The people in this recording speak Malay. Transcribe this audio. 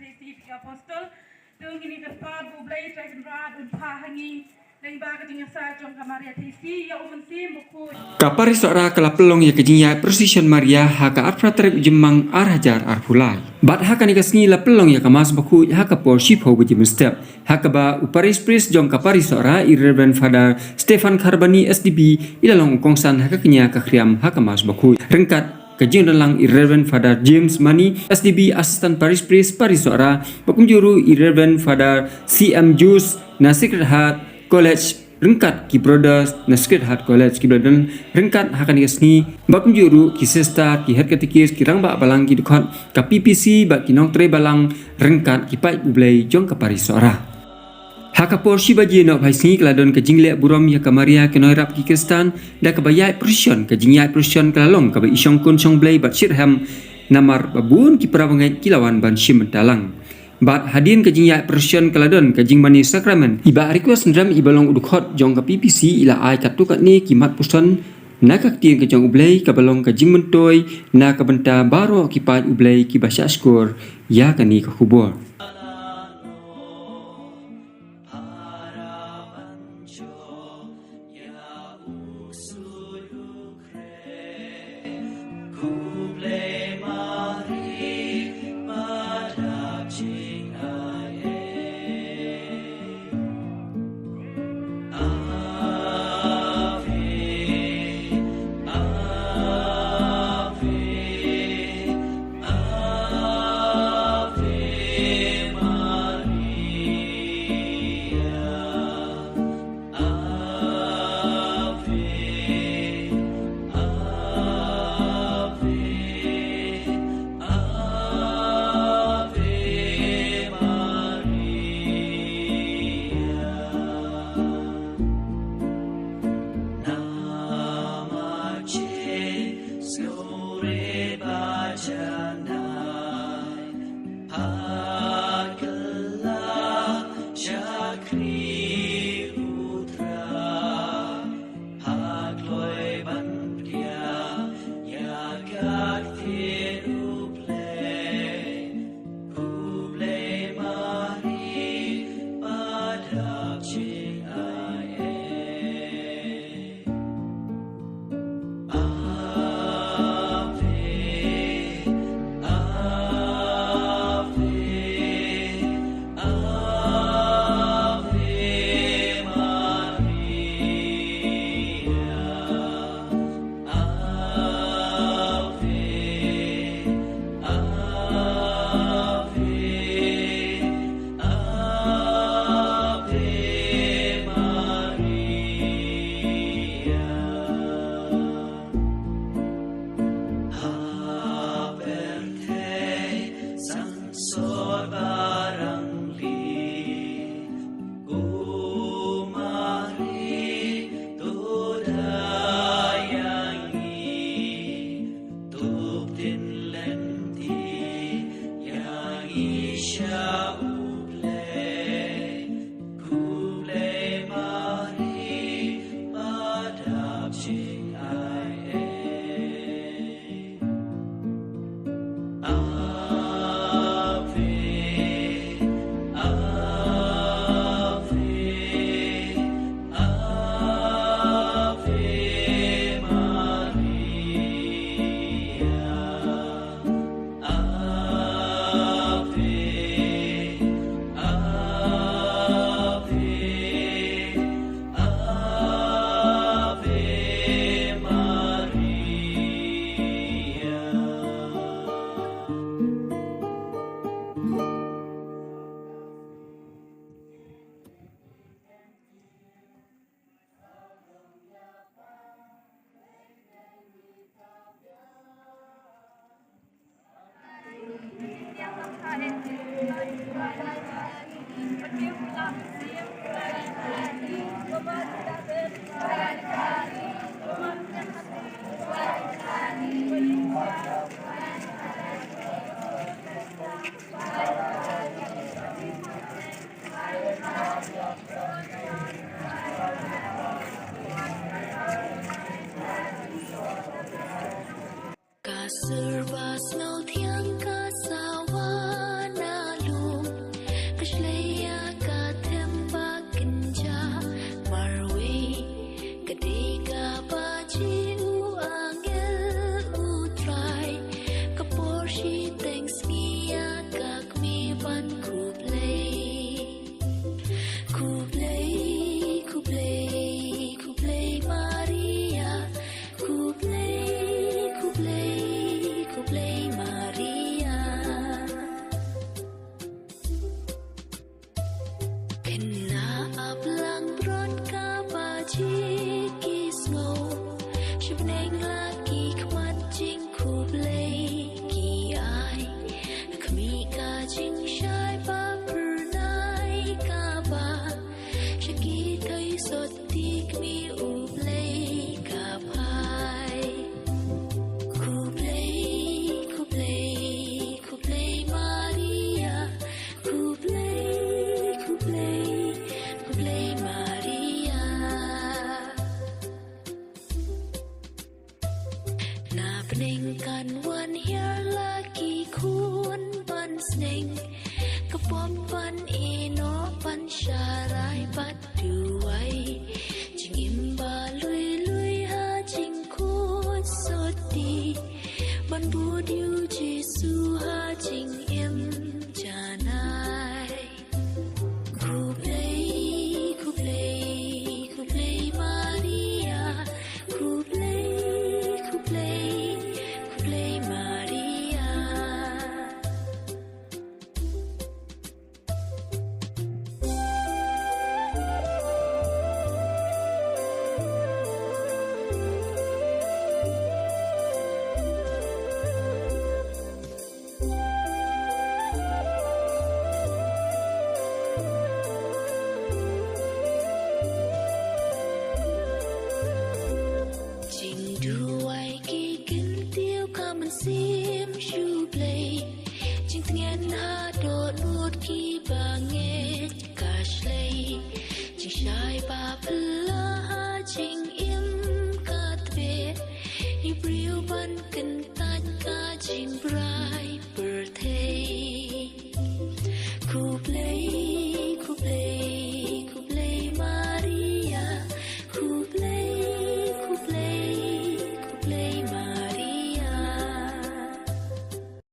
Tesi tiga apostol tung ini kepat bublai dragon rad pahangi dan baga dengan sajong kamaria Tesi ya umensi mukul Kapari sora kala pelong ya kejinya precision Maria haka arpra trip jemang arhajar arpulai bat haka ni kasni la pelong ya kamas baku haka por ship ho bejim step haka ba uparis pris jong kapari sora irreverend father Stefan Karbani SDB ilalong kongsan haka kenya kakriam haka mas baku rengkat Kajing dalang Irreverend Father James Money SDB Assistant Parish Priest Parisora Bakumjuru Irreverend Father CM Jus na Sacred Heart College Rengkat ki Brothers na Sacred Heart College ki Brothers Rengkat hakan ni Bakumjuru ki Sister ki Head Katikis ki Rangba Balang ki Dukhat ka PPC ba ki Nong Tre Balang Rengkat ki Pai Bublai jong ka Parisora Haka porsi baji nak haisni keladon ke jingle buram ya kamaria ke noirap ki Kristan da ke bayai prusyon ke jingyai prusyon kelalong ke ba isyong kun syong blai bat shirham namar babun ki perawangai kilawan ban shim dalang bat hadin ke jingyai prusyon keladon ke jingmani sakramen iba request ndram ibalong udukhot jong ke PPC ila ai katu kat ni kimat puson nakak tien ke jong ublai ke balong ke jingmentoi na ke benta baro ki pat ublai ki basya skor ya kani ke kubur Serba snow tiang kasawana lu Chaki thai sot tik mi ublay kapai Kublay Maria Kublay Maria Na peningkan wan here lagi kun ban sning Kepom pan ino pan syarai padu